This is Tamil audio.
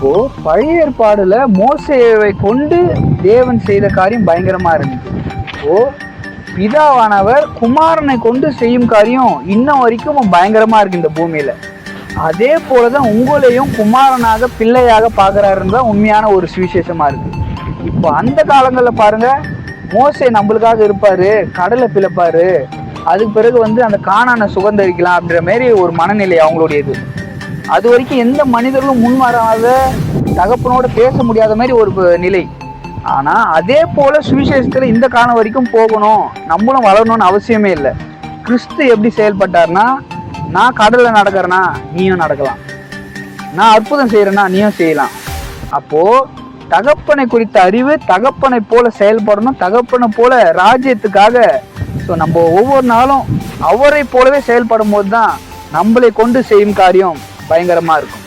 இப்போ பழைய ஏற்பாடுல மோசேவை கொண்டு தேவன் செய்த காரியம் பயங்கரமா இருந்துச்சு. இப்போ பிதாவானவர் குமாரனை கொண்டு செய்யும் காரியம் இன்னும் வரைக்கும் பயங்கரமா இருக்கு இந்த பூமியில. அதே போலதான் உங்களையும் குமாரனாக பிள்ளையாக பாக்குறாருன்னு தான் உண்மையான ஒரு சுவிசேஷமா இருக்கு. இப்போ அந்த காலங்கள்ல பாருங்க, மோசே நம்மளுக்காக இருப்பாரு, கடலை பிளப்பாரு, அதுக்கு பிறகு அந்த கானானை சுகந்தரிக்கலாம் அப்படின்ற மாதிரி ஒரு மனநிலை அவங்களுடையது. அது வரைக்கும் எந்த மனிதர்களும் முன்வராத, தகப்பனோட பேச முடியாத மாதிரி ஒரு நிலை. ஆனா அதே போல சுவிசேஷத்துல இந்த காலம் வரைக்கும் போகணும், நம்மளும் வளரணும்னு அவசியமே இல்லை. கிறிஸ்து எப்படி செயல்பட்டார்னா, நான் கடல்ல நடக்கிறேன்னா நீயும் நடக்கலாம், நான் அற்புதம் செய்யறேன்னா நீயும் செய்யலாம். அப்போ தகப்பனை குறித்த அறிவு, தகப்பனை போல செயல்படணும், தகப்பனை போல ராஜ்யத்துக்காக. ஸோ நம்ம ஒவ்வொரு நாளும் அவரை போலவே செயல்படும் போது தான் நம்மளை கொண்டு செய்யும் காரியம் பயங்கரமா இருக்கும்.